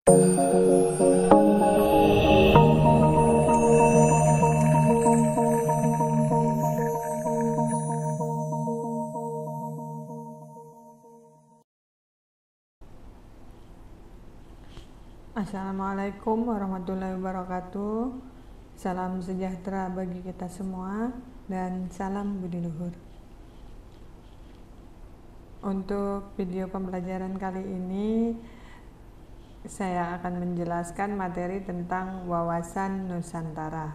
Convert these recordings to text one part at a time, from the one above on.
Assalamualaikum warahmatullahi wabarakatuh. Salam sejahtera bagi kita semua dan salam budi luhur. Untuk video pembelajaran kali ini saya akan menjelaskan materi tentang wawasan Nusantara.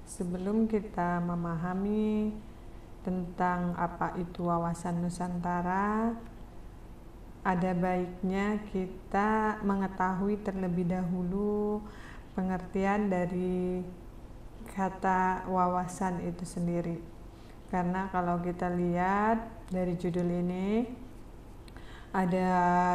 Sebelum kita memahami tentang apa itu wawasan Nusantara, ada baiknya kita mengetahui terlebih dahulu pengertian dari kata wawasan itu sendiri. Karena kalau kita lihat dari judul ini, ada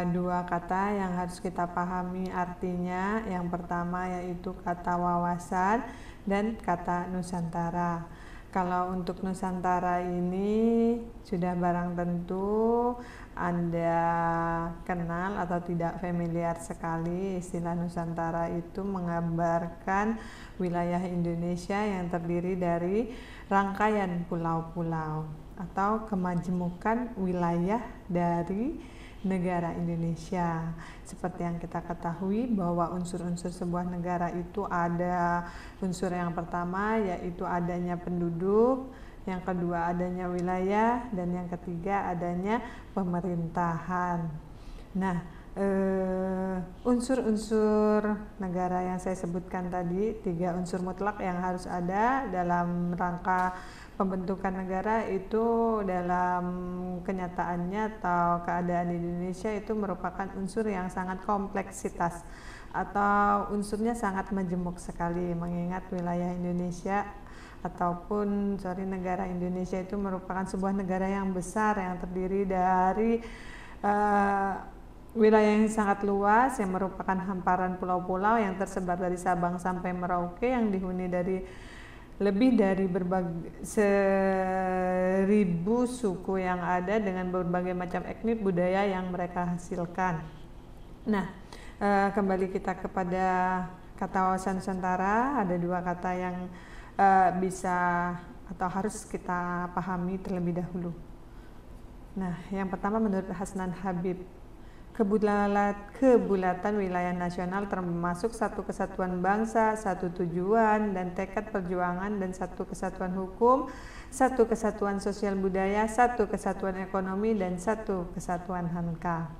dua kata yang harus kita pahami artinya. Yang pertama yaitu kata wawasan dan kata Nusantara. Kalau untuk Nusantara ini sudah barang tentu Anda kenal atau tidak familiar sekali. Istilah Nusantara itu menggambarkan wilayah Indonesia yang terdiri dari rangkaian pulau-pulau atau kemajemukan wilayah dari negara Indonesia. Seperti yang kita ketahui bahwa unsur-unsur sebuah negara itu ada unsur yang pertama yaitu adanya penduduk, yang kedua adanya wilayah, dan yang ketiga adanya pemerintahan. Nah, unsur-unsur negara yang saya sebutkan tadi, 3 unsur mutlak yang harus ada dalam rangka pembentukan negara itu dalam kenyataannya atau keadaan di Indonesia itu merupakan unsur yang sangat kompleksitas atau unsurnya sangat majemuk sekali, mengingat wilayah Indonesia ataupun negara Indonesia itu merupakan sebuah negara yang besar yang terdiri dari wilayah yang sangat luas yang merupakan hamparan pulau-pulau yang tersebar dari Sabang sampai Merauke, yang dihuni dari lebih dari 1.000 suku yang ada dengan berbagai macam etnis budaya yang mereka hasilkan. Nah, kembali kita kepada kata wawasan Nusantara, ada 2 kata yang bisa atau harus kita pahami terlebih dahulu. Nah, yang pertama menurut Hasnan Habib, kebulatan wilayah nasional termasuk satu kesatuan bangsa, satu tujuan dan tekad perjuangan, dan satu kesatuan hukum, satu kesatuan sosial budaya, satu kesatuan ekonomi, dan satu kesatuan hankam.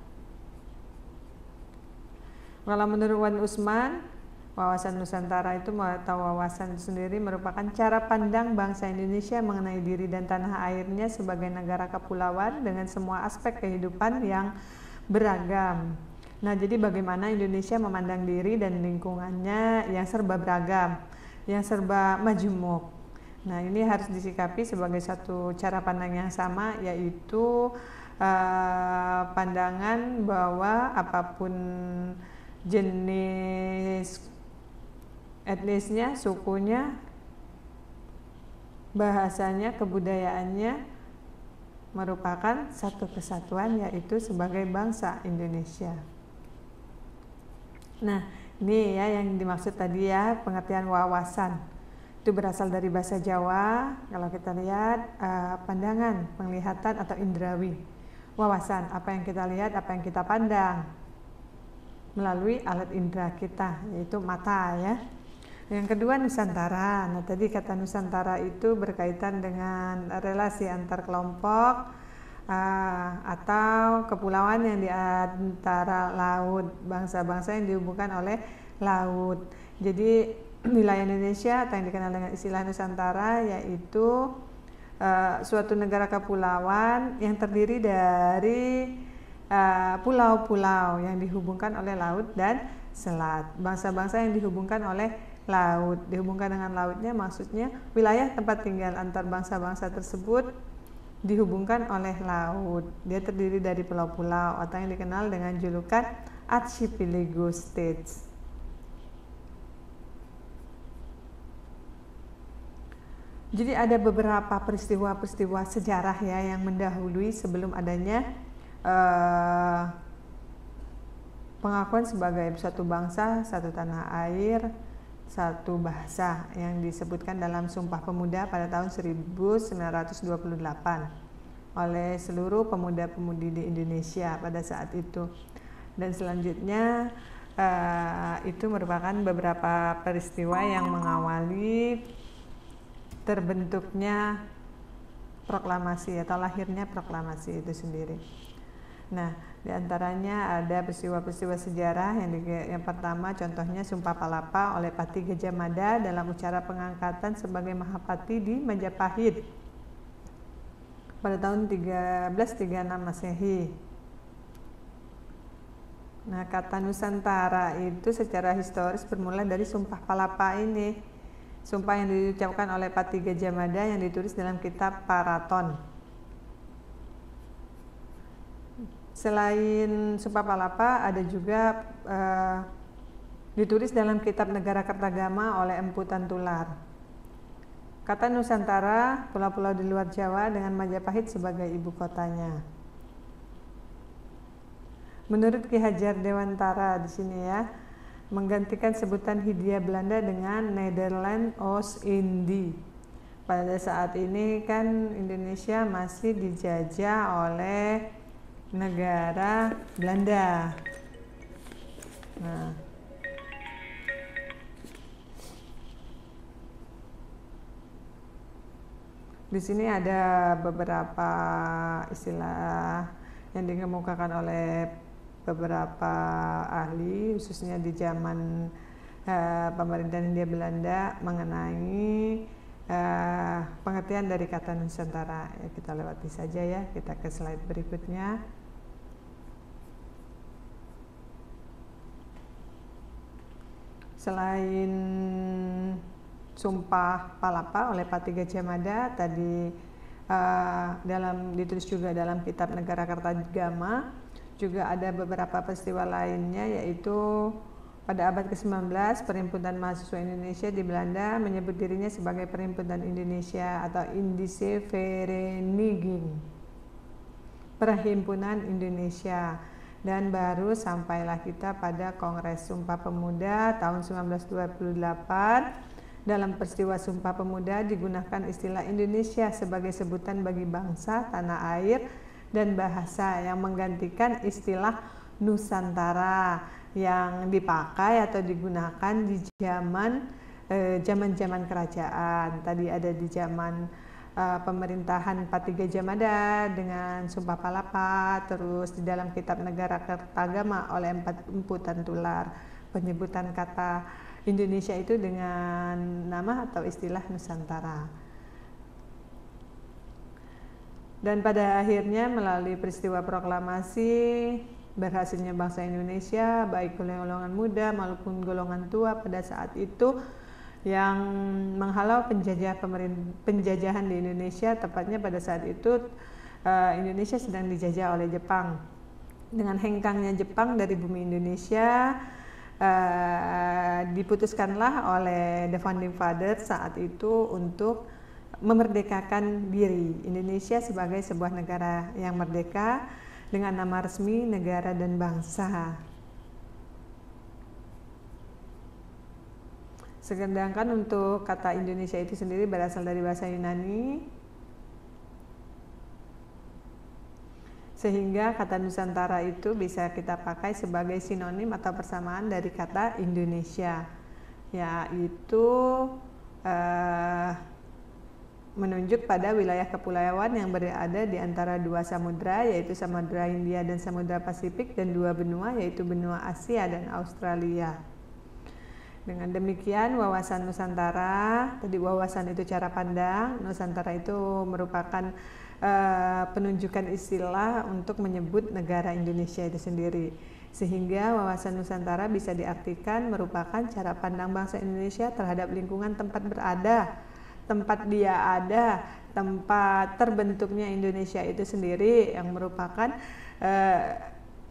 Kalau menurut Wan Usman, wawasan Nusantara itu atau wawasan sendiri merupakan cara pandang bangsa Indonesia mengenai diri dan tanah airnya sebagai negara kepulauan dengan semua aspek kehidupan yang beragam. Nah, jadi bagaimana Indonesia memandang diri dan lingkungannya yang serba beragam, yang serba majemuk. Nah, ini harus disikapi sebagai satu cara pandang yang sama, yaitu pandangan bahwa apapun jenis etnisnya, sukunya, bahasanya, kebudayaannya merupakan satu kesatuan, yaitu sebagai bangsa Indonesia. Nah, ini ya yang dimaksud tadi ya, pengertian wawasan. Itu berasal dari bahasa Jawa. Kalau kita lihat pandangan, penglihatan atau indrawi. Wawasan, apa yang kita lihat, apa yang kita pandang melalui alat indera kita, yaitu mata ya. Yang kedua Nusantara. Nah, tadi kata Nusantara itu berkaitan dengan relasi antar kelompok atau kepulauan yang di antara laut, bangsa-bangsa yang dihubungkan oleh laut. Jadi wilayah Indonesia atau yang dikenal dengan istilah Nusantara yaitu suatu negara kepulauan yang terdiri dari pulau-pulau yang dihubungkan oleh laut dan selat. Bangsa-bangsa yang dihubungkan oleh laut, dihubungkan dengan lautnya maksudnya wilayah tempat tinggal antar bangsa-bangsa tersebut dihubungkan oleh laut. Dia terdiri dari pulau-pulau atau yang dikenal dengan julukan archipelago states. Jadi ada beberapa peristiwa-peristiwa sejarah ya yang mendahului sebelum adanya pengakuan sebagai suatu bangsa, satu tanah air, satu bahasa yang disebutkan dalam Sumpah Pemuda pada tahun 1928 oleh seluruh pemuda-pemudi di Indonesia pada saat itu. Dan selanjutnya itu merupakan beberapa peristiwa yang mengawali terbentuknya proklamasi atau lahirnya proklamasi itu sendiri. Nah, diantaranya ada peristiwa-peristiwa sejarah yang pertama contohnya Sumpah Palapa oleh Pati Gajah Mada dalam ucara pengangkatan sebagai Mahapati di Majapahit pada tahun 1336 Masehi. Nah, kata Nusantara itu secara historis bermula dari Sumpah Palapa ini. Sumpah yang diucapkan oleh Pati Gajah Mada yang ditulis dalam kitab Paraton. Selain Sumpah Palapa ada juga ditulis dalam kitab Negara Kertagama oleh Empu Tantular. Kata Nusantara, pulau-pulau di luar Jawa dengan Majapahit sebagai ibu kotanya. Menurut Ki Hajar Dewantara di sini ya, menggantikan sebutan Hindia Belanda dengan Nederland Oost-Indie. Pada saat ini kan Indonesia masih dijajah oleh negara Belanda. Nah, di sini ada beberapa istilah yang dikemukakan oleh beberapa ahli, khususnya di zaman pemerintahan Hindia Belanda mengenai pengertian dari kata Nusantara. Ya, kita lewati saja ya, kita ke slide berikutnya. Selain Sumpah Palapa oleh Pati Gajah Mada tadi ditulis juga dalam kitab Negara Kertagama, juga ada beberapa peristiwa lainnya, yaitu pada abad ke-19 Perhimpunan Mahasiswa Indonesia di Belanda menyebut dirinya sebagai Perhimpunan Indonesia atau Indische Vereniging, Perhimpunan Indonesia. Dan baru sampailah kita pada Kongres Sumpah Pemuda tahun 1928. Dalam peristiwa Sumpah Pemuda digunakan istilah Indonesia sebagai sebutan bagi bangsa, tanah air, dan bahasa yang menggantikan istilah Nusantara yang dipakai atau digunakan di zaman kerajaan. Tadi ada di zaman pemerintahan Pati Gajah Mada dengan Sumpah Palapa, terus di dalam kitab Negara Kertagama oleh Empu Tantular, penyebutan kata Indonesia itu dengan nama atau istilah Nusantara. Dan pada akhirnya melalui peristiwa proklamasi berhasilnya bangsa Indonesia, baik golongan muda maupun golongan tua pada saat itu, yang menghalau penjajahan di Indonesia. Tepatnya pada saat itu Indonesia sedang dijajah oleh Jepang. Dengan hengkangnya Jepang dari bumi Indonesia, diputuskanlah oleh The Founding Fathers saat itu untuk memerdekakan diri Indonesia sebagai sebuah negara yang merdeka dengan nama resmi negara dan bangsa. Sedangkan untuk kata Indonesia itu sendiri berasal dari bahasa Yunani, sehingga kata Nusantara itu bisa kita pakai sebagai sinonim atau persamaan dari kata Indonesia, yaitu menunjuk pada wilayah kepulauan yang berada di antara dua samudra, yaitu Samudra Hindia dan Samudra Pasifik, dan dua benua, yaitu benua Asia dan Australia. Dengan demikian wawasan Nusantara, tadi wawasan itu cara pandang, Nusantara itu merupakan penunjukan istilah untuk menyebut negara Indonesia itu sendiri. Sehingga wawasan Nusantara bisa diartikan merupakan cara pandang bangsa Indonesia terhadap lingkungan tempat berada, tempat dia ada, tempat terbentuknya Indonesia itu sendiri, yang merupakan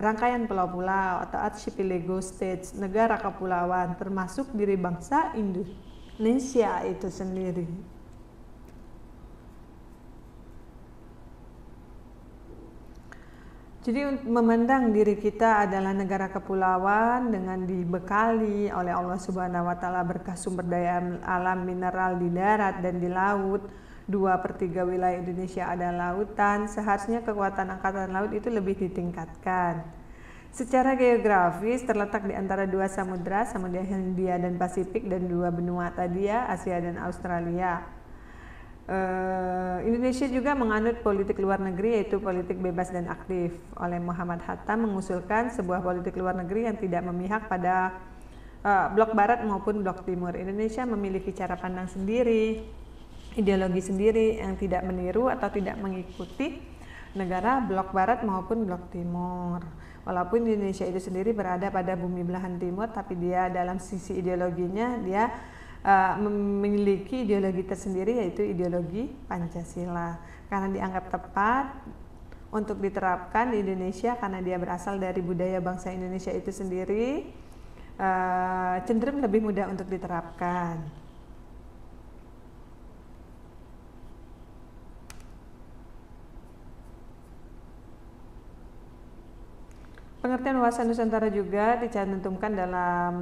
rangkaian pulau-pulau atau archipelago states, negara kepulauan, termasuk diri bangsa Indonesia itu sendiri. Jadi memandang diri kita adalah negara kepulauan dengan dibekali oleh Allah Subhanahu wa taala berkah sumber daya alam mineral di darat dan di laut. 2/3 wilayah Indonesia ada lautan, seharusnya kekuatan angkatan laut itu lebih ditingkatkan. Secara geografis terletak di antara dua samudra, Samudra Hindia dan Pasifik, dan dua benua tadi ya, Asia dan Australia. Indonesia juga menganut politik luar negeri, yaitu politik bebas dan aktif. Oleh Muhammad Hatta mengusulkan sebuah politik luar negeri yang tidak memihak pada blok barat maupun blok timur. Indonesia memiliki cara pandang sendiri, ideologi sendiri yang tidak meniru atau tidak mengikuti negara blok barat maupun blok timur. Walaupun Indonesia itu sendiri berada pada bumi belahan timur, tapi dia dalam sisi ideologinya dia memiliki ideologi tersendiri, yaitu ideologi Pancasila, karena dianggap tepat untuk diterapkan di Indonesia karena dia berasal dari budaya bangsa Indonesia itu sendiri, cenderung lebih mudah untuk diterapkan. Pengertian wawasan Nusantara juga dicantumkan dalam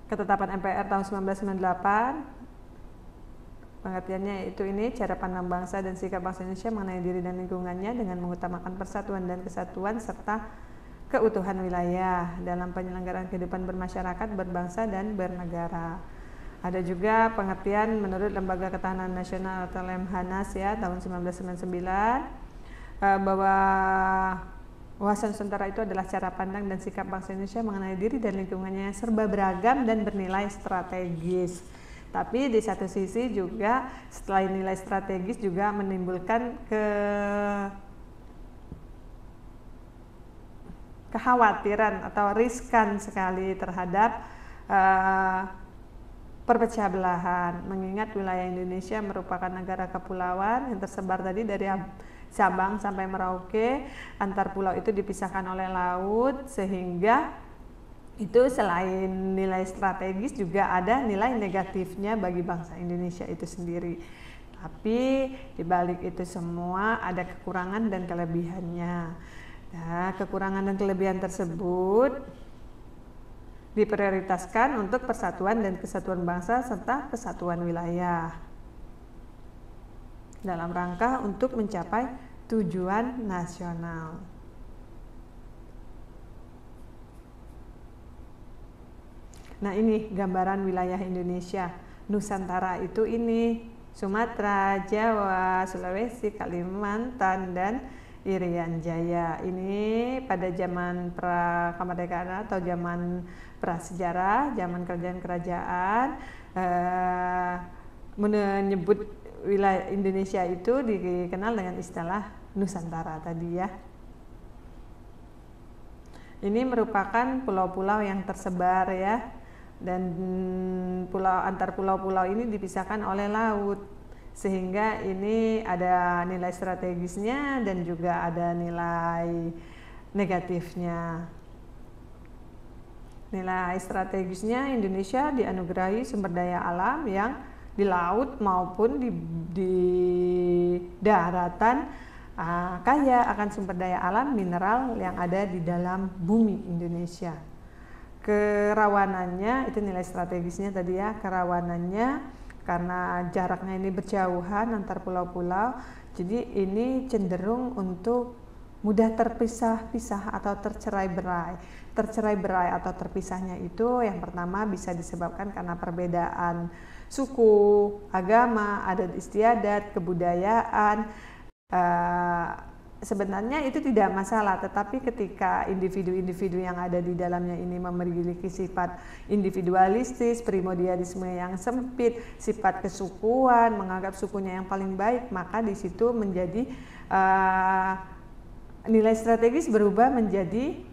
Ketetapan MPR tahun 1998. Pengertiannya yaitu ini, cara pandang bangsa dan sikap bangsa Indonesia mengenai diri dan lingkungannya dengan mengutamakan persatuan dan kesatuan serta keutuhan wilayah dalam penyelenggaraan kehidupan bermasyarakat, berbangsa, dan bernegara. Ada juga pengertian menurut Lembaga Ketahanan Nasional atau Lemhanas ya tahun 1999 bahwa wawasan Nusantara itu adalah cara pandang dan sikap bangsa Indonesia mengenai diri dan lingkungannya yang serba beragam dan bernilai strategis. Tapi di satu sisi juga selain nilai strategis juga menimbulkan kekhawatiran atau riskan sekali terhadap perpecah belahan, mengingat wilayah Indonesia merupakan negara kepulauan yang tersebar tadi dari Sabang sampai Merauke, antar pulau itu dipisahkan oleh laut, sehingga itu selain nilai strategis juga ada nilai negatifnya bagi bangsa Indonesia itu sendiri. Tapi dibalik itu semua ada kekurangan dan kelebihannya. Nah, kekurangan dan kelebihan tersebut diprioritaskan untuk persatuan dan kesatuan bangsa serta kesatuan wilayah dalam rangka untuk mencapai tujuan nasional. Nah, ini gambaran wilayah Indonesia. Nusantara itu ini Sumatera, Jawa, Sulawesi, Kalimantan, dan Irian Jaya. Ini pada zaman prakemerdekaan atau zaman prasejarah, zaman kerajaan-kerajaan menyebut wilayah Indonesia itu dikenal dengan istilah Nusantara tadi ya. Ini merupakan pulau-pulau yang tersebar ya, dan antar pulau-pulau ini dipisahkan oleh laut, sehingga ini ada nilai strategisnya dan juga ada nilai negatifnya. Nilai strategisnya, Indonesia dianugerahi sumber daya alam yang di laut maupun di daratan kaya akan sumber daya alam mineral yang ada di dalam bumi Indonesia. Kerawanannya itu nilai strategisnya tadi ya, kerawanannya karena jaraknya ini berjauhan antar pulau-pulau, jadi ini cenderung untuk mudah terpisah-pisah atau tercerai-berai. Tercerai-berai atau terpisahnya itu yang pertama bisa disebabkan karena perbedaan suku, agama, adat istiadat, kebudayaan. Sebenarnya itu tidak masalah, tetapi ketika individu-individu yang ada di dalamnya ini memiliki sifat individualistis, primordialisme yang sempit, sifat kesukuan, menganggap sukunya yang paling baik, maka di situ menjadi nilai strategis berubah menjadi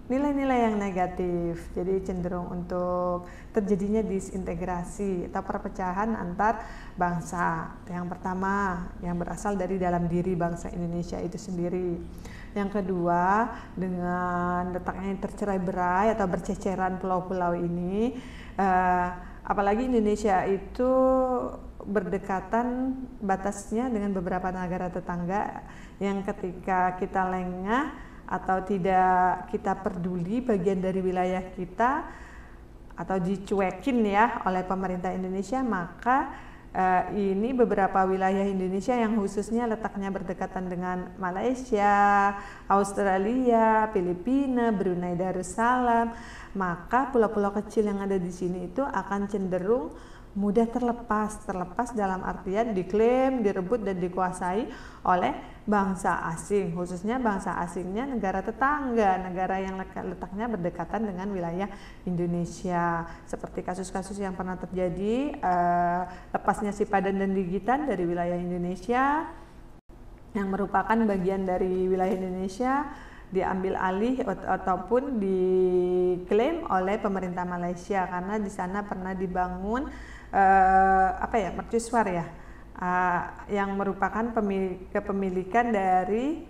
nilai-nilai yang negatif. Jadi cenderung untuk terjadinya disintegrasi atau perpecahan antar bangsa. Yang pertama, yang berasal dari dalam diri bangsa Indonesia itu sendiri. Yang kedua, dengan letaknya yang tercerai-berai atau berceceran pulau-pulau ini, apalagi Indonesia itu berdekatan batasnya dengan beberapa negara tetangga yang ketika kita lengah atau tidak kita peduli bagian dari wilayah kita atau dicuekin ya oleh pemerintah Indonesia, maka ini beberapa wilayah Indonesia yang khususnya letaknya berdekatan dengan Malaysia, Australia, Filipina, Brunei Darussalam, maka pulau-pulau kecil yang ada di sini itu akan cenderung mudah terlepas dalam artian diklaim, direbut dan dikuasai oleh bangsa asing, khususnya bangsa asingnya negara tetangga, negara yang letaknya berdekatan dengan wilayah Indonesia, seperti kasus-kasus yang pernah terjadi, lepasnya Sipadan dan Ligitan dari wilayah Indonesia yang merupakan bagian dari wilayah Indonesia diambil alih ataupun diklaim oleh pemerintah Malaysia karena di sana pernah dibangun mercusuar ya, yang merupakan kepemilikan dari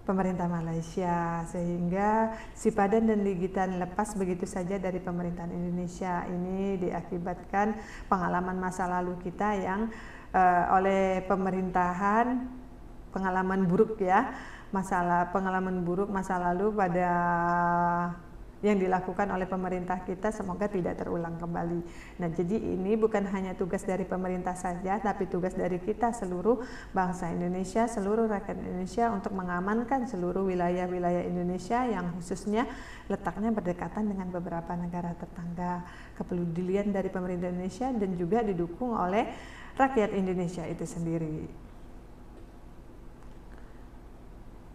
pemerintah Malaysia, sehingga Sipadan dan Ligitan lepas begitu saja dari pemerintahan Indonesia. Ini diakibatkan pengalaman masa lalu kita yang oleh pemerintahan, pengalaman buruk ya, pengalaman buruk masa lalu pada yang dilakukan oleh pemerintah kita, semoga tidak terulang kembali. Nah, jadi ini bukan hanya tugas dari pemerintah saja, tapi tugas dari kita seluruh bangsa Indonesia, seluruh rakyat Indonesia untuk mengamankan seluruh wilayah-wilayah Indonesia yang khususnya letaknya berdekatan dengan beberapa negara tetangga. Kepedulian dari pemerintah Indonesia dan juga didukung oleh rakyat Indonesia itu sendiri.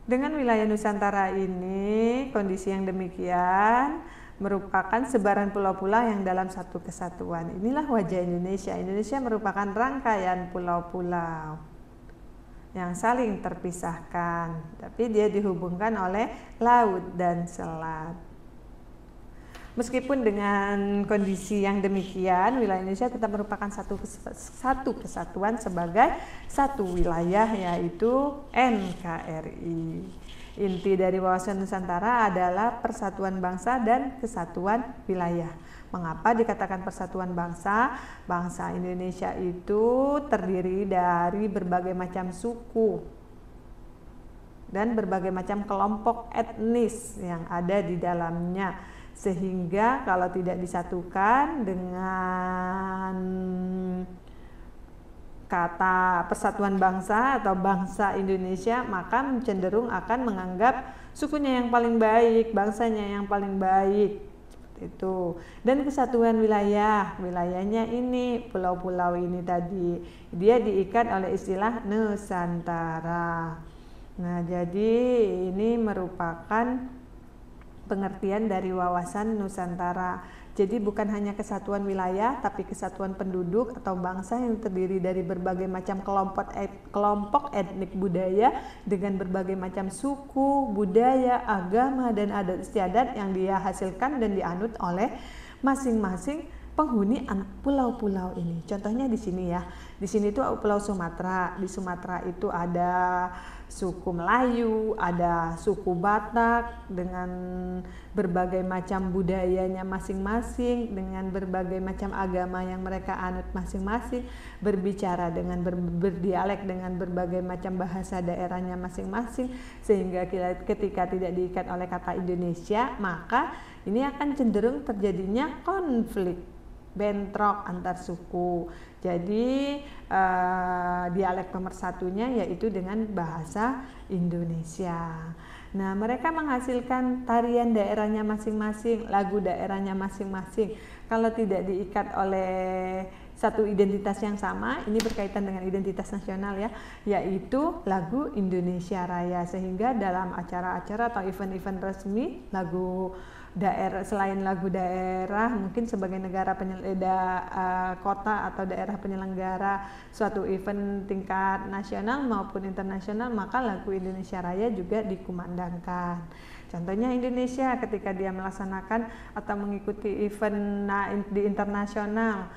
Dengan wilayah Nusantara ini, kondisi yang demikian merupakan sebaran pulau-pulau yang dalam satu kesatuan. Inilah wajah Indonesia. Indonesia merupakan rangkaian pulau-pulau yang saling terpisahkan, tapi dia dihubungkan oleh laut dan selat. Meskipun dengan kondisi yang demikian, wilayah Indonesia tetap merupakan satu kesatuan sebagai satu wilayah, yaitu NKRI. Inti dari wawasan Nusantara adalah persatuan bangsa dan kesatuan wilayah. Mengapa dikatakan persatuan bangsa? Bangsa Indonesia itu terdiri dari berbagai macam suku dan berbagai macam kelompok etnis yang ada di dalamnya. Sehingga kalau tidak disatukan dengan kata persatuan bangsa atau bangsa Indonesia, maka cenderung akan menganggap sukunya yang paling baik, bangsanya yang paling baik, seperti itu. Dan kesatuan wilayahnya ini, pulau-pulau ini tadi, dia diikat oleh istilah Nusantara. Nah, jadi ini merupakan pengertian dari wawasan Nusantara. Jadi bukan hanya kesatuan wilayah, tapi kesatuan penduduk atau bangsa yang terdiri dari berbagai macam kelompok etnik budaya dengan berbagai macam suku, budaya, agama, dan adat istiadat yang dia hasilkan dan dianut oleh masing-masing penghuni pulau-pulau ini. Contohnya di sini ya. Di sini itu Pulau Sumatera. Di Sumatera itu ada suku Melayu, ada suku Batak dengan berbagai macam budayanya masing-masing, dengan berbagai macam agama yang mereka anut masing-masing, berbicara dengan berdialek dengan berbagai macam bahasa daerahnya masing-masing, sehingga ketika tidak diikat oleh kata Indonesia, maka ini akan cenderung terjadinya konflik, bentrok antar suku. Jadi dialek pemersatunya yaitu dengan bahasa Indonesia. Nah, mereka menghasilkan tarian daerahnya masing-masing, lagu daerahnya masing-masing. Kalau tidak diikat oleh satu identitas yang sama, ini berkaitan dengan identitas nasional ya, yaitu lagu Indonesia Raya. Sehingga dalam acara-acara atau event-event resmi, lagu daerah, selain lagu daerah, mungkin sebagai negara kota atau daerah penyelenggara suatu event tingkat nasional maupun internasional, maka lagu Indonesia Raya juga dikumandangkan. Contohnya Indonesia ketika dia melaksanakan atau mengikuti event di internasional,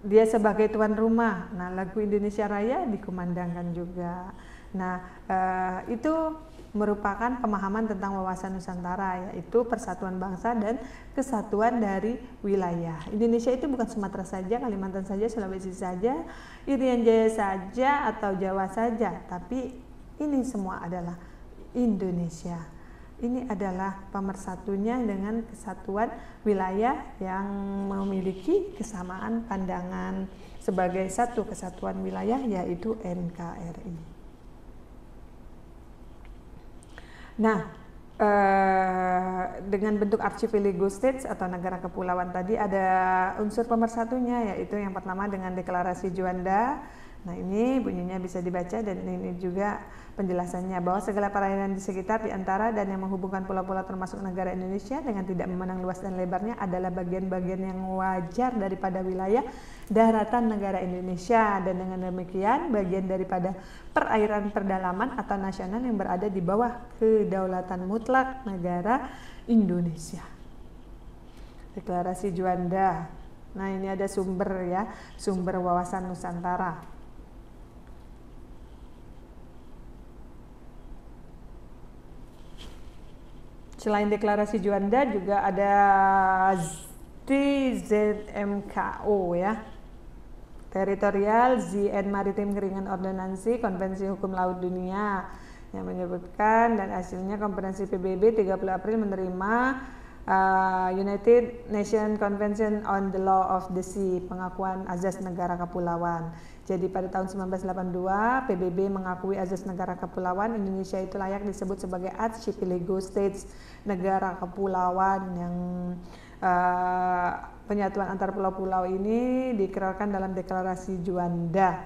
dia sebagai tuan rumah, nah lagu Indonesia Raya dikumandangkan juga. Nah, itu merupakan pemahaman tentang wawasan Nusantara, yaitu persatuan bangsa dan kesatuan dari wilayah. Indonesia itu bukan Sumatera saja, Kalimantan saja, Sulawesi saja, Irian Jaya saja, atau Jawa saja, tapi ini semua adalah Indonesia. Ini adalah pemersatunya dengan kesatuan wilayah yang memiliki kesamaan pandangan sebagai satu kesatuan wilayah, yaitu NKRI. Nah, dengan bentuk archipelago states atau negara kepulauan tadi ada unsur pemersatunya, yaitu yang pertama dengan deklarasi Juanda. Nah, ini bunyinya bisa dibaca, dan ini juga penjelasannya bahwa segala perairan di sekitar, di antara, dan yang menghubungkan pulau-pulau termasuk negara Indonesia dengan tidak memandang luas dan lebarnya adalah bagian-bagian yang wajar daripada wilayah daratan negara Indonesia, dan dengan demikian bagian daripada perairan perdalaman atau nasional yang berada di bawah kedaulatan mutlak negara Indonesia. Deklarasi Juanda. Nah, ini ada sumber ya, sumber wawasan Nusantara. Selain deklarasi Juanda juga ada TZMKO ya, Teritorial Zien Maritim Keringan Ordonansi Konvensi Hukum Laut Dunia, yang menyebutkan dan hasilnya konferensi PBB 30 April menerima United Nations Convention on the Law of the Sea, pengakuan azas negara kepulauan. Jadi pada tahun 1982 PBB mengakui azas negara kepulauan. Indonesia itu layak disebut sebagai archipelago states, negara kepulauan, yang penyatuan antar pulau-pulau ini diikrarkan dalam deklarasi Juanda.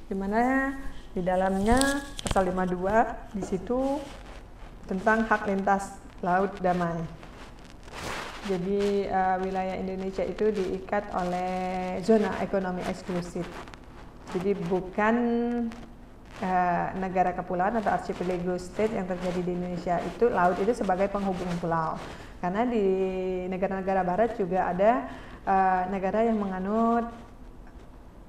Di mana di dalamnya pasal 52 di situ tentang hak lintas laut damai. Jadi wilayah Indonesia itu diikat oleh zona ekonomi eksklusif. Jadi bukan negara kepulauan atau archipelago state yang terjadi di Indonesia itu, laut itu sebagai penghubung pulau. Karena di negara-negara barat juga ada negara yang menganut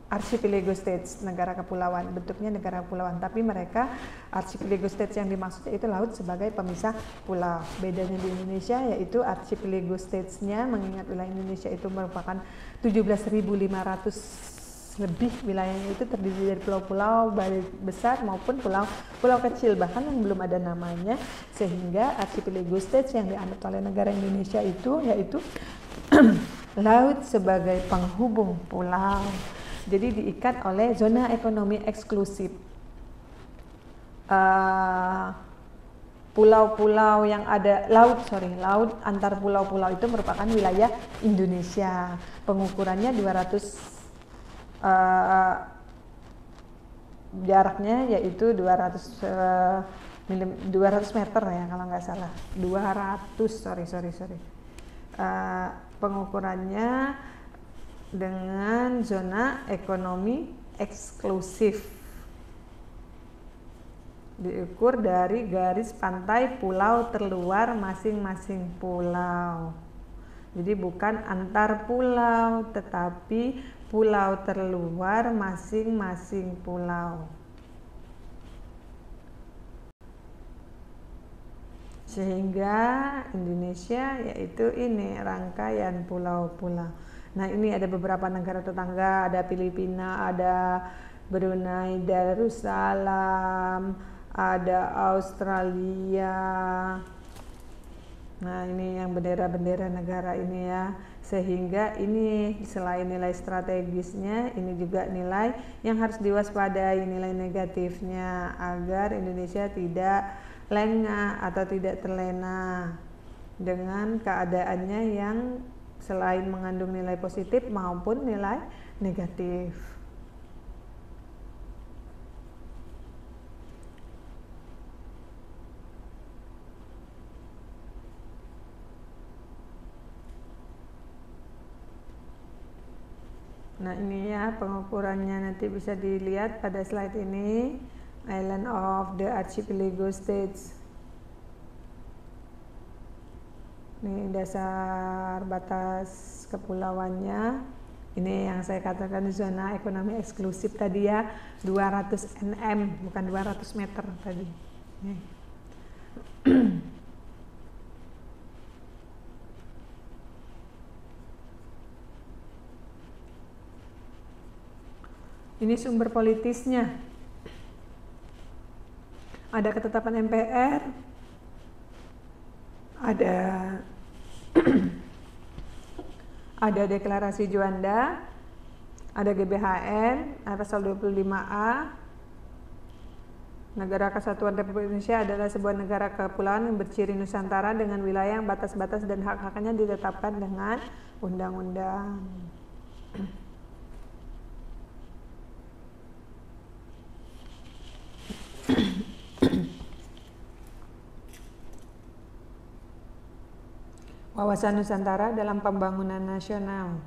archipelago states, negara kepulauan, bentuknya negara kepulauan, tapi mereka archipelago states yang dimaksud itu laut sebagai pemisah pulau. Bedanya di Indonesia yaitu archipelago statesnya, mengingat wilayah Indonesia itu merupakan 17.500 lebih wilayahnya itu terdiri dari pulau-pulau besar maupun pulau kecil, bahkan yang belum ada namanya, sehingga archipelago states yang dianut oleh negara Indonesia itu yaitu laut sebagai penghubung pulau. Jadi diikat oleh zona ekonomi eksklusif. Pulau-pulau yang ada laut antar pulau-pulau itu merupakan wilayah Indonesia. Pengukurannya 200 jaraknya yaitu 200 meter ya kalau nggak salah. 200 pengukurannya dengan zona ekonomi eksklusif, diukur dari garis pantai pulau terluar masing-masing pulau. Jadi bukan antar pulau, tetapi pulau terluar masing-masing pulau. Sehingga Indonesia yaitu ini rangkaian pulau-pulau. Nah, ini ada beberapa negara tetangga, ada Filipina, ada Brunei Darussalam, ada Australia. Nah, ini yang bendera-bendera negara ini ya. Sehingga ini selain nilai strategisnya, ini juga nilai yang harus diwaspadai, nilai negatifnya, agar Indonesia tidak lengah atau tidak terlena dengan keadaannya yang selain mengandung nilai positif maupun nilai negatif. Nah, ini ya pengukurannya, nanti bisa dilihat pada slide ini. Island of the Archipelago States. Ini dasar batas kepulauannya. Ini yang saya katakan zona ekonomi eksklusif tadi ya, 200 nm, bukan 200 meter tadi. Nih. Ini sumber politisnya. Ada ketetapan MPR, ada ada deklarasi Juanda, ada GBHN, ada pasal 25A. Negara Kesatuan Republik Indonesia adalah sebuah negara kepulauan yang berciri Nusantara dengan wilayah yang batas-batas dan hak-haknya ditetapkan dengan undang-undang. Wawasan Nusantara dalam pembangunan nasional.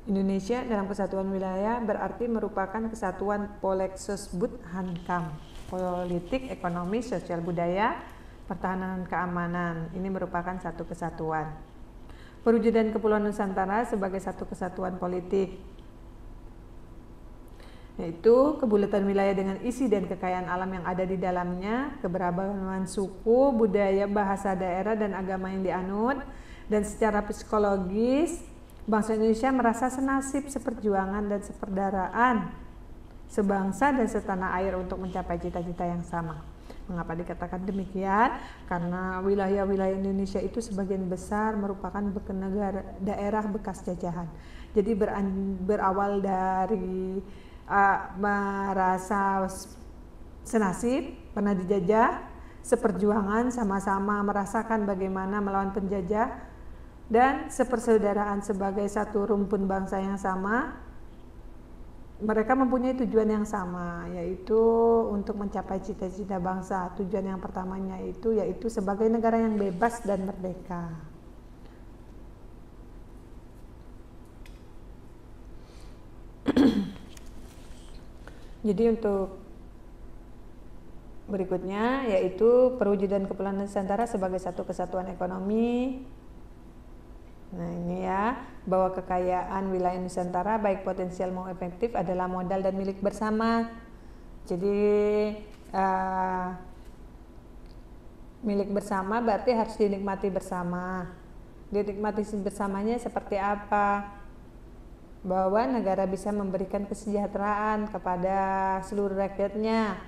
Indonesia dalam kesatuan wilayah berarti merupakan kesatuan Polexosbud Hankam, politik, ekonomi, sosial, budaya, pertahanan, keamanan. Ini merupakan satu kesatuan. Perwujudan Kepulauan Nusantara sebagai satu kesatuan politik, yaitu kebulatan wilayah dengan isi dan kekayaan alam yang ada di dalamnya, keberagaman suku, budaya, bahasa daerah, dan agama yang dianut, dan secara psikologis bangsa Indonesia merasa senasib, seperjuangan, dan seperdaraan, sebangsa dan setanah air untuk mencapai cita-cita yang sama. Mengapa dikatakan demikian? Karena wilayah-wilayah Indonesia itu sebagian besar merupakan daerah bekas jajahan. Jadi berawal dari merasa senasib, pernah dijajah, seperjuangan, sama-sama merasakan bagaimana melawan penjajah, dan sepersaudaraan sebagai satu rumpun bangsa yang sama. Mereka mempunyai tujuan yang sama, yaitu untuk mencapai cita-cita bangsa. Tujuan yang pertamanya yaitu sebagai negara yang bebas dan merdeka. Jadi untuk berikutnya yaitu perwujudan Kepulauan Nusantara sebagai satu kesatuan ekonomi. Nah ini ya, bahwa kekayaan wilayah Nusantara baik potensial maupun efektif adalah modal dan milik bersama. Jadi milik bersama berarti harus dinikmati bersama. Dinikmati bersamanya seperti apa? Bahwa negara bisa memberikan kesejahteraan kepada seluruh rakyatnya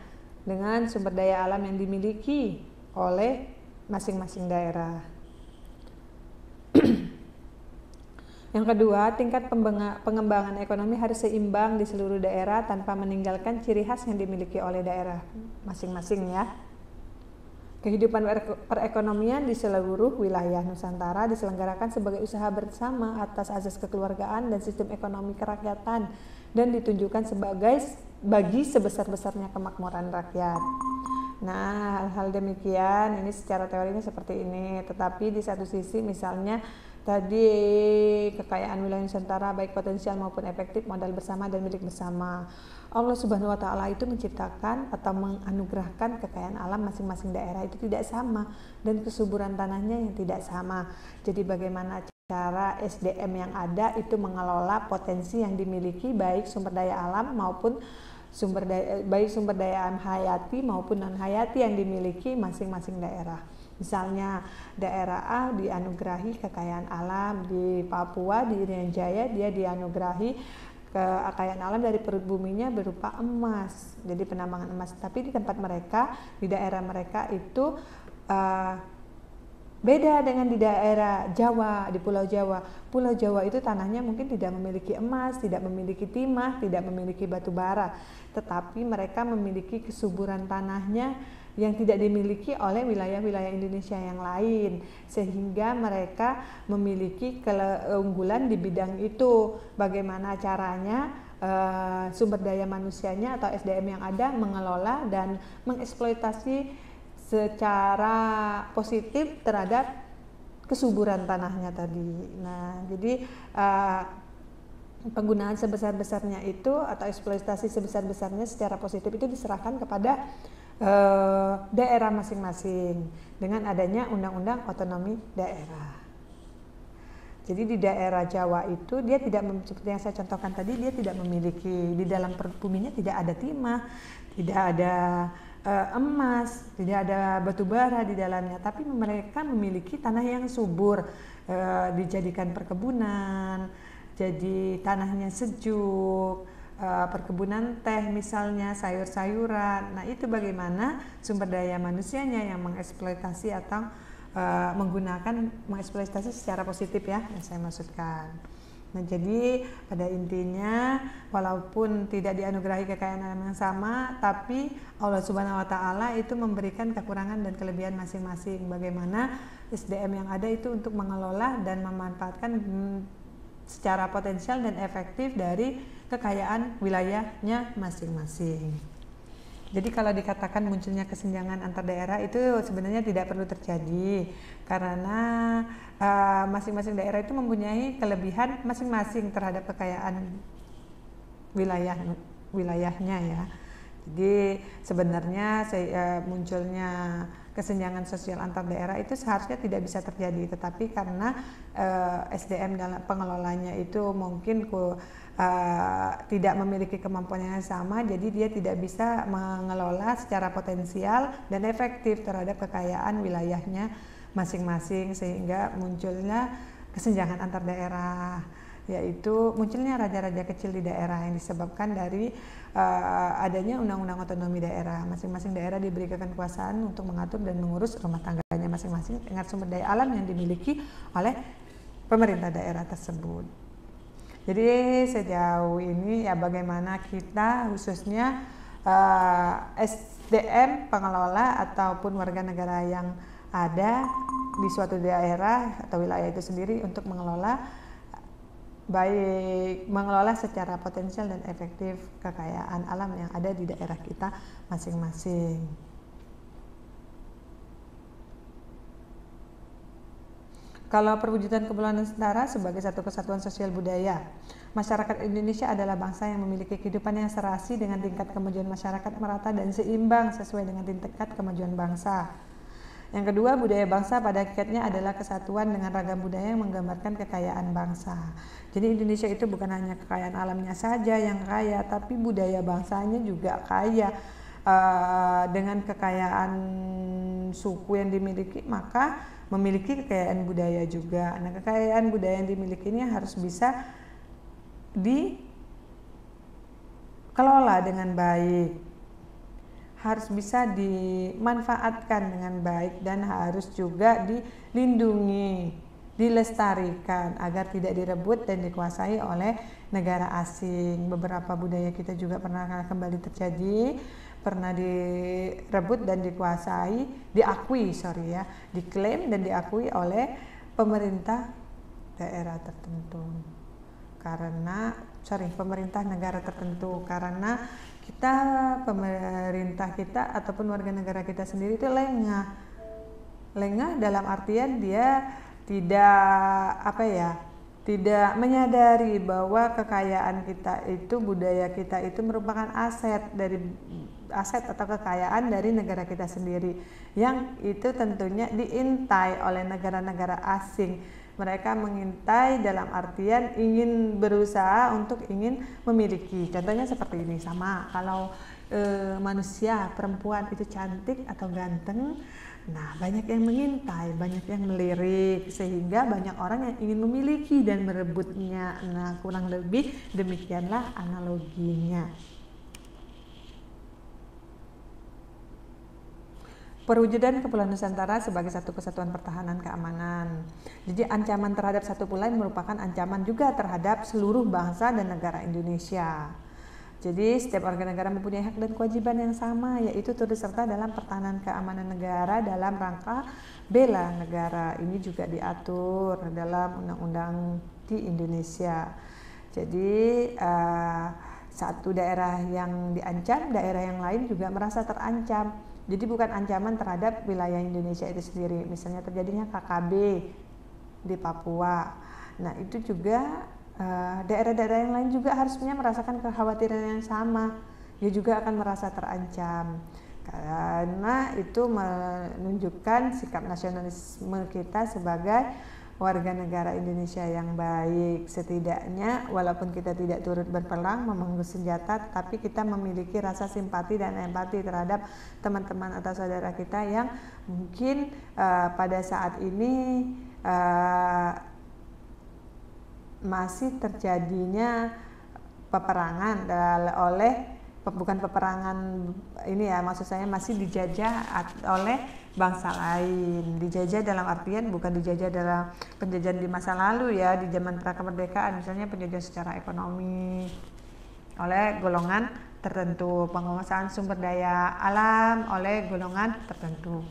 dengan sumber daya alam yang dimiliki oleh masing-masing daerah. Yang kedua, tingkat pengembangan ekonomi harus seimbang di seluruh daerah tanpa meninggalkan ciri khas yang dimiliki oleh daerah masing-masing ya. Kehidupan perekonomian di seluruh wilayah Nusantara diselenggarakan sebagai usaha bersama atas asas kekeluargaan dan sistem ekonomi kerakyatan dan ditunjukkan sebagai bagi sebesar-besarnya kemakmuran rakyat. Nah, hal-hal demikian ini secara teorinya seperti ini, tetapi di satu sisi misalnya tadi kekayaan wilayah Nusantara baik potensial maupun efektif, modal bersama dan milik bersama. Allah Subhanahu wa Ta'ala itu menciptakan atau menganugerahkan kekayaan alam masing-masing daerah itu tidak sama dan kesuburan tanahnya yang tidak sama. Jadi bagaimana cara SDM yang ada itu mengelola potensi yang dimiliki baik sumber daya alam maupun sumber daya hayati maupun non hayati yang dimiliki masing-masing daerah. Misalnya daerah A dianugerahi kekayaan alam, di Papua di Irian Jaya dia dianugerahi kekayaan alam dari perut buminya berupa emas, jadi penambangan emas. Tapi di tempat mereka, di daerah mereka itu beda dengan di daerah Jawa, di Pulau Jawa. Pulau Jawa itu tanahnya mungkin tidak memiliki emas, tidak memiliki timah, tidak memiliki batu bara, tetapi mereka memiliki kesuburan tanahnya yang tidak dimiliki oleh wilayah-wilayah Indonesia yang lain, sehingga mereka memiliki keunggulan di bidang itu. Bagaimana caranya sumber daya manusianya atau SDM yang ada mengelola dan mengeksploitasi secara positif terhadap kesuburan tanahnya tadi. Nah, jadi penggunaan sebesar-besarnya itu atau eksploitasi sebesar-besarnya secara positif itu diserahkan kepada daerah masing-masing dengan adanya undang-undang otonomi daerah. Jadi di daerah Jawa itu dia tidak, seperti yang saya contohkan tadi, dia tidak memiliki, di dalam buminya tidak ada timah, tidak ada emas, tidak ada batu bara di dalamnya, tapi mereka memiliki tanah yang subur, dijadikan perkebunan, jadi tanahnya sejuk, perkebunan teh misalnya, sayur-sayuran. Nah itu bagaimana sumber daya manusianya yang mengeksploitasi atau mengeksploitasi secara positif ya, yang saya maksudkan. Nah jadi pada intinya walaupun tidak dianugerahi kekayaan alam yang sama, tapi Allah Subhanahu Wa Taala itu memberikan kekurangan dan kelebihan masing-masing. Bagaimana SDM yang ada itu untuk mengelola dan memanfaatkan secara potensial dan efektif dari kekayaan wilayahnya masing-masing. Jadi kalau dikatakan munculnya kesenjangan antar daerah itu sebenarnya tidak perlu terjadi, karena masing-masing daerah itu mempunyai kelebihan masing-masing terhadap kekayaan wilayahnya ya. Jadi sebenarnya munculnya kesenjangan sosial antar daerah itu seharusnya tidak bisa terjadi, tetapi karena SDM dalam pengelolanya itu mungkin tidak memiliki kemampuan yang sama, jadi dia tidak bisa mengelola secara potensial dan efektif terhadap kekayaan wilayahnya masing-masing, sehingga munculnya kesenjangan antar daerah, yaitu munculnya raja-raja kecil di daerah yang disebabkan dari adanya undang-undang otonomi daerah. Masing-masing daerah diberikan kekuasaan untuk mengatur dan mengurus rumah tangganya masing-masing dengan sumber daya alam yang dimiliki oleh pemerintah daerah tersebut. Jadi sejauh ini ya bagaimana kita khususnya SDM pengelola ataupun warga negara yang ada di suatu daerah atau wilayah itu sendiri untuk mengelola secara potensial dan efektif kekayaan alam yang ada di daerah kita masing-masing. Kalau perwujudan Kepulauan Nusantara sebagai satu kesatuan sosial budaya, masyarakat Indonesia adalah bangsa yang memiliki kehidupan yang serasi dengan tingkat kemajuan masyarakat merata dan seimbang sesuai dengan tingkat kemajuan bangsa. Yang kedua, budaya bangsa pada hakikatnya adalah kesatuan dengan ragam budaya yang menggambarkan kekayaan bangsa. Jadi Indonesia itu bukan hanya kekayaan alamnya saja yang kaya, tapi budaya bangsanya juga kaya. Dengan kekayaan suku yang dimiliki, maka memiliki kekayaan budaya juga. Nah, kekayaan budaya yang dimiliki ini harus bisa dikelola dengan baik, harus bisa dimanfaatkan dengan baik, dan harus juga dilindungi, dilestarikan agar tidak direbut dan dikuasai oleh negara asing. Beberapa budaya kita juga pernah kembali terjadi, pernah direbut dan diklaim dan diakui oleh pemerintah daerah tertentu, pemerintah negara tertentu, karena pemerintah kita ataupun warga negara kita sendiri itu lengah dalam artian dia tidak menyadari bahwa kekayaan kita itu, budaya kita itu merupakan aset atau kekayaan dari negara kita sendiri, yang itu tentunya diintai oleh negara-negara asing. Mereka mengintai dalam artian ingin berusaha untuk ingin memiliki. Contohnya seperti ini, sama kalau manusia perempuan itu cantik atau ganteng, nah banyak yang mengintai, banyak yang melirik, sehingga banyak orang yang ingin memiliki dan merebutnya. Nah, kurang lebih demikianlah analoginya. Perwujudan Kepulauan Nusantara sebagai satu kesatuan pertahanan keamanan. Jadi ancaman terhadap satu pulau merupakan ancaman juga terhadap seluruh bangsa dan negara Indonesia. Jadi setiap warga negara mempunyai hak dan kewajiban yang sama, yaitu turut serta dalam pertahanan keamanan negara dalam rangka bela negara. Ini juga diatur dalam undang-undang di Indonesia. Jadi satu daerah yang diancam, daerah yang lain juga merasa terancam. Jadi bukan ancaman terhadap wilayah Indonesia itu sendiri. Misalnya terjadinya KKB di Papua. Nah itu juga daerah-daerah yang lain juga harusnya merasakan kekhawatiran yang sama. Dia juga akan merasa terancam. karena itu menunjukkan sikap nasionalisme kita sebagai warga negara Indonesia yang baik. Setidaknya walaupun kita tidak turut berperang memangku senjata, tapi kita memiliki rasa simpati dan empati terhadap teman-teman atau saudara kita yang mungkin pada saat ini masih terjadinya peperangan bukan peperangan ini ya, maksud saya masih dijajah oleh bangsa lain. Dijajah dalam artian bukan dijajah dalam penjajahan di masa lalu ya, di zaman prakemerdekaan misalnya penjajahan secara ekonomi oleh golongan tertentu, penguasaan sumber daya alam oleh golongan tertentu.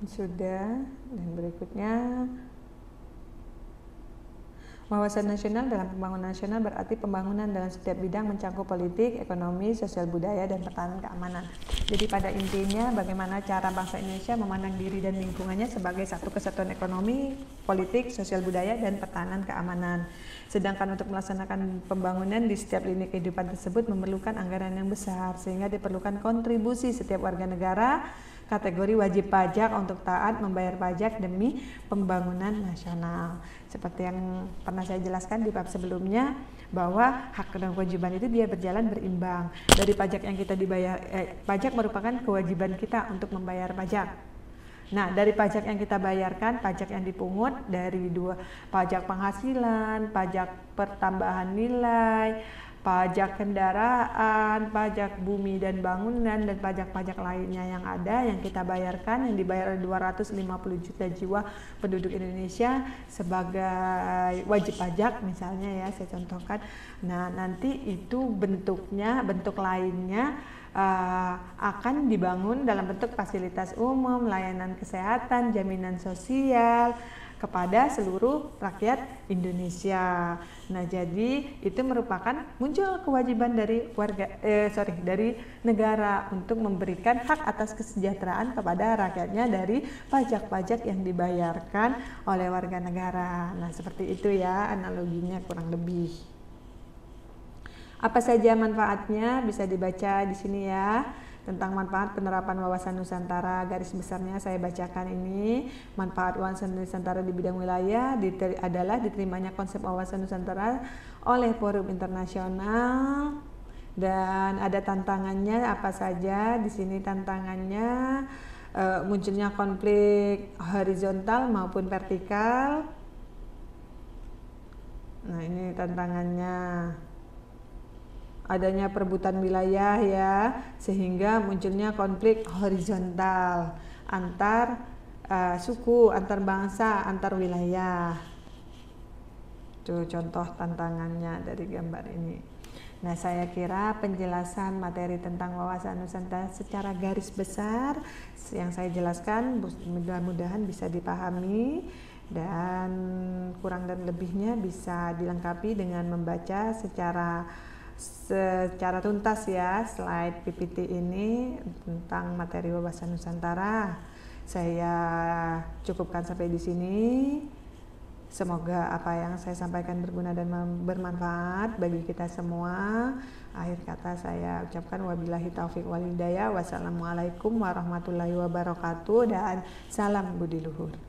Sudah, dan berikutnya wawasan nasional dalam pembangunan nasional berarti pembangunan dalam setiap bidang mencangkup politik, ekonomi, sosial budaya, dan pertahanan keamanan. Jadi pada intinya bagaimana cara bangsa Indonesia memandang diri dan lingkungannya sebagai satu kesatuan ekonomi, politik, sosial budaya, dan pertahanan keamanan. Sedangkan untuk melaksanakan pembangunan di setiap lini kehidupan tersebut memerlukan anggaran yang besar, sehingga diperlukan kontribusi setiap warga negara kategori wajib pajak untuk taat membayar pajak demi pembangunan nasional. Seperti yang pernah saya jelaskan di bab sebelumnya, bahwa hak dan kewajiban itu dia berjalan berimbang. Dari pajak yang kita dibayar, pajak merupakan kewajiban kita untuk membayar pajak. Nah, dari pajak yang kita bayarkan, pajak yang dipungut dari pajak penghasilan, pajak pertambahan nilai, pajak kendaraan, pajak bumi dan bangunan, dan pajak-pajak lainnya yang ada yang kita bayarkan, yang dibayar oleh 250 juta jiwa penduduk Indonesia sebagai wajib pajak misalnya ya, saya contohkan. Nah, nanti itu bentuk lainnya akan dibangun dalam bentuk fasilitas umum, layanan kesehatan, jaminan sosial kepada seluruh rakyat Indonesia. Nah, jadi itu merupakan muncul kewajiban dari dari negara untuk memberikan hak atas kesejahteraan kepada rakyatnya dari pajak-pajak yang dibayarkan oleh warga negara. Nah, seperti itu ya analoginya kurang lebih. Apa saja manfaatnya bisa dibaca di sini ya. Tentang manfaat penerapan wawasan Nusantara, garis besarnya saya bacakan ini. Manfaat wawasan Nusantara di bidang wilayah adalah diterimanya konsep wawasan Nusantara oleh forum internasional, dan ada tantangannya apa saja di sini. Tantangannya munculnya konflik horizontal maupun vertikal. Nah, ini tantangannya. Adanya perebutan wilayah ya, sehingga munculnya konflik horizontal antar suku, antar bangsa, antar wilayah. Itu contoh tantangannya dari gambar ini. Nah, saya kira penjelasan materi tentang wawasan Nusantara secara garis besar yang saya jelaskan mudah-mudahan bisa dipahami, dan kurang dan lebihnya bisa dilengkapi dengan membaca secara tuntas ya slide PPT ini tentang materi wawasan Nusantara. Saya cukupkan sampai di sini. Semoga apa yang saya sampaikan berguna dan bermanfaat bagi kita semua. Akhir kata saya ucapkan wabillahi taufiq wal hidayah. Wassalamualaikum warahmatullahi wabarakatuh, dan salam budi luhur.